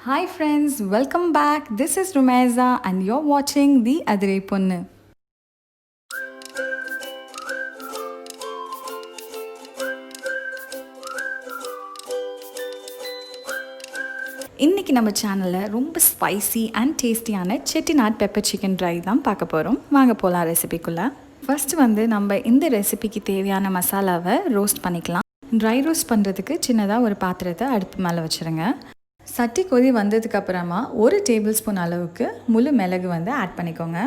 Hi friends, welcome back. This is Rumaiza and you're watching The Adire Ponnu. இன்னைக்கு நம்ம சேனலில் ரொம்ப spicy and டேஸ்டியான செட்டிநாட் பெப்பர் சிக்கன் ட்ரை தான் பார்க்க போகிறோம். வாங்க போகலாம் ரெசிபிக்குள்ளே. ஃபர்ஸ்ட் நம்ம இந்த ரெசிபிக்கு தேவையான மசாலாவை ரோஸ்ட் பண்ணிக்கலாம். ட்ரை ரோஸ்ட் பண்ணுறதுக்கு சின்னதாக ஒரு பாத்திரத்தை அடுப்பு மேலே வச்சுருங்க. சட்டி கொதி வந்ததுக்கப்புறமா 1 டேபிள் ஸ்பூன் அளவுக்கு முழு மிளகு ஆட் பண்ணிக்கோங்க.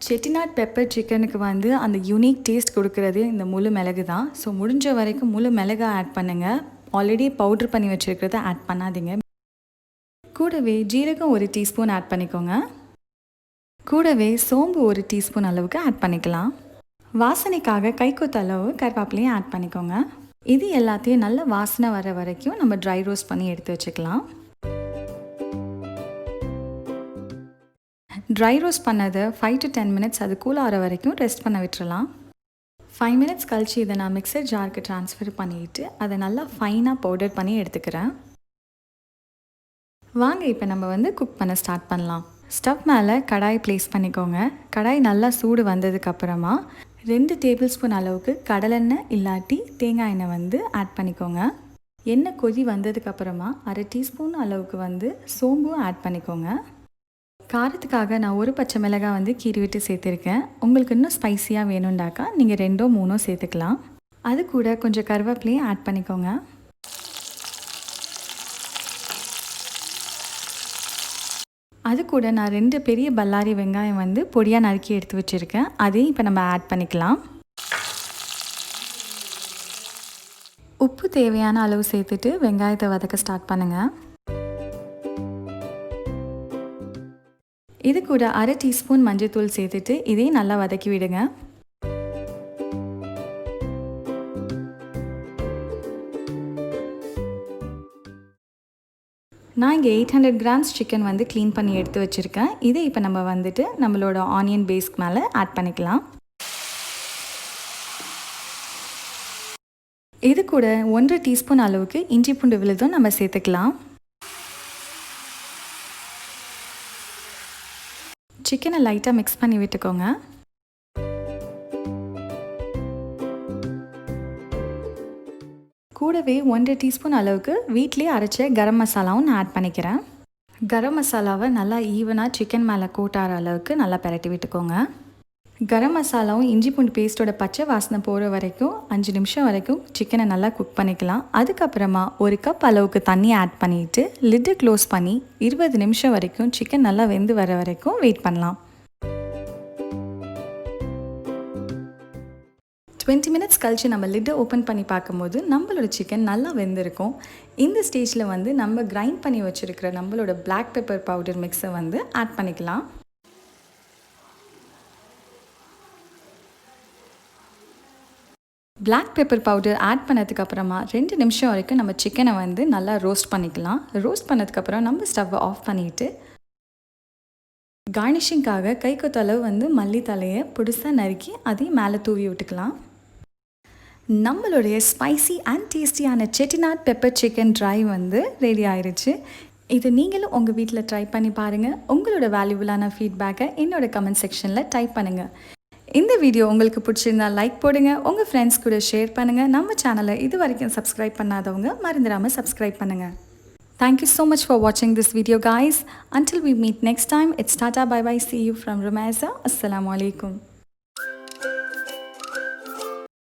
செட்டிநாட் பெப்பர் சிக்கனுக்கு அந்த யூனிக் டேஸ்ட் கொடுக்குறது இந்த முழு மிளகு தான். ஸோ முடிஞ்ச வரைக்கும் முழு மிளகை ஆட் பண்ணுங்கள். ஆல்ரெடி பவுட்ரு பண்ணி வச்சுருக்கிறத ஆட் பண்ணாதீங்க. கூடவே ஜீரகம் 1 டீஸ்பூன் ஆட் பண்ணிக்கோங்க. கூடவே சோம்பு 1 டீஸ்பூன் அளவுக்கு ஆட் பண்ணிக்கலாம். வாசனைக்காக கைக்குத்த அளவு கருவேப்பிலையும் ஆட் பண்ணிக்கோங்க. இது எல்லாத்தையும் நல்ல வாசனை வர வரைக்கும் நம்ம ட்ரை ரோஸ்ட் பண்ணி எடுத்து வச்சுக்கலாம். ட்ரை ரோஸ்ட் பண்ணதை 5 to 10 மினிட்ஸ் அது கூல் ஆகிற வரைக்கும் ரெஸ்ட் பண்ண விட்டுறலாம். 5 மினிட்ஸ் கழிச்சு இதை நான் மிக்சர் ஜாருக்கு ட்ரான்ஸ்ஃபர் பண்ணிவிட்டு அதை நல்லா ஃபைனாக பவுடர் பண்ணி எடுத்துக்கிறேன். வாங்க இப்போ நம்ம குக் பண்ண ஸ்டார்ட் பண்ணலாம். ஸ்டவ் மேலே கடாய் ப்ளேஸ் பண்ணிக்கோங்க. கடாய் நல்லா சூடு வந்ததுக்கப்புறமா 2 டேபிள் ஸ்பூன் அளவுக்கு கடலெண்ணெய் இல்லாட்டி தேங்காய் எண்ணெய் ஆட் பண்ணிக்கோங்க. எண்ணெய் கொதி வந்ததுக்கப்புறமா 1/2 டீஸ்பூன் அளவுக்கு சோம்பும் ஆட் பண்ணிக்கோங்க. காரத்துக்காக நான் 1 பச்சை மிளகாய் கீறி விட்டு சேர்த்துருக்கேன். உங்களுக்கு இன்னும் ஸ்பைஸியாக வேணும்டாக்கா நீங்கள் 2 or 3 சேர்த்துக்கலாம். அது கூட கொஞ்சம் கருவேப்பிலையும் ஆட் பண்ணிக்கோங்க. அது கூட நான் 2 பெரிய பல்லாரி வெங்காயம் பொடியாக நறுக்கி எடுத்து வச்சுருக்கேன். அதையும் இப்போ நம்ம ஆட் பண்ணிக்கலாம். உப்பு தேவையான அளவு சேர்த்துட்டு வெங்காயத்தை வதக்க ஸ்டார்ட் பண்ணுங்கள். இது கூட 1/2 டீஸ்பூன் மஞ்சள்தூள் சேர்த்துட்டு இதையும் நல்லா வதக்கி விடுங்க. நான் இங்கே 800 கிராம்ஸ் சிக்கன் க்ளீன் பண்ணி எடுத்து வச்சுருக்கேன். இதை இப்போ நம்ம நம்மளோட ஆனியன் பேஸ்க்கு மேலே ஆட் பண்ணிக்கலாம். இது கூட 1 டீஸ்பூன் அளவுக்கு இஞ்சி பூண்டு விழுதும் நம்ம சேர்த்துக்கலாம். சிக்கனை லைட்டாக மிக்ஸ் பண்ணி விட்டுக்கோங்க. கூடவே 1 டீஸ்பூன் அளவுக்கு வீட்லேயே அரைச்ச கரம் மசாலாவும் நான் ஆட் பண்ணிக்கிறேன். கரம் மசாலாவை நல்லா ஈவனாக சிக்கன் மேலே கோட்டார அளவுக்கு நல்லா பரட்டி விட்டுக்கோங்க. கரம் மசாலாவும் இஞ்சி பூண்டு பேஸ்ட்டோட பச்சை வாசனை போகிற வரைக்கும் 5 நிமிஷம் வரைக்கும் சிக்கனை நல்லா குக் பண்ணிக்கலாம். அதுக்கப்புறமா 1 கப் அளவுக்கு தண்ணி ஆட் பண்ணிவிட்டு லிட்டு க்ளோஸ் பண்ணி 20 நிமிஷம் வரைக்கும் சிக்கன் நல்லா வெந்து வர வரைக்கும் வெயிட் பண்ணலாம். 20 மினிட்ஸ் கழிச்சு நம்ம லிட்டை ஓப்பன் பண்ணி பார்க்கும்போது நம்மளோட சிக்கன் நல்லா வெந்திருக்கும். இந்த ஸ்டேஜில் நம்ம கிரைண்ட் பண்ணி வச்சுருக்கிற நம்மளோட பிளாக் பெப்பர் பவுடர் மிக்ஸை ஆட் பண்ணிக்கலாம். பிளாக் பெப்பர் பவுடர் ஆட் பண்ணதுக்கப்புறமா 2 நிமிஷம் வரைக்கும் நம்ம சிக்கனை நல்லா ரோஸ்ட் பண்ணிக்கலாம். ரோஸ்ட் பண்ணதுக்கப்புறம் நம்ம ஸ்டவ்வை ஆஃப் பண்ணிவிட்டு கார்னிஷிங்காக கைக்கொத்தளவு மல்லித்தலையை புதுசாக நறுக்கி அதையும் மேலே தூவி விட்டுக்கலாம். நம்மளுடைய ஸ்பைசி அண்ட் டேஸ்டியான Chettinad pepper chicken try ready ஆயிடுச்சு. இது நீங்களும் உங்கள் வீட்டில் ட்ரை பண்ணி பாருங்கள். உங்களோட வேல்யூபுளான ஃபீட்பேக்கை என்னோடய கமெண்ட் செக்ஷனில் டைப் பண்ணுங்கள். இந்த வீடியோ உங்களுக்கு பிடிச்சிருந்தால் லைக் போடுங்க, உங்கள் ஃப்ரெண்ட்ஸ் கூட ஷேர் பண்ணுங்கள். நம்ம சேனலை இது வரைக்கும் சப்ஸ்கிரைப் பண்ணாதவங்க மறந்துடாமல் சப்ஸ்கிரைப் பண்ணுங்கள். Thank you so much for watching this video guys. Until we meet next time, it's tata bye bye. See you from Rumaiza. Assalamu alaikum.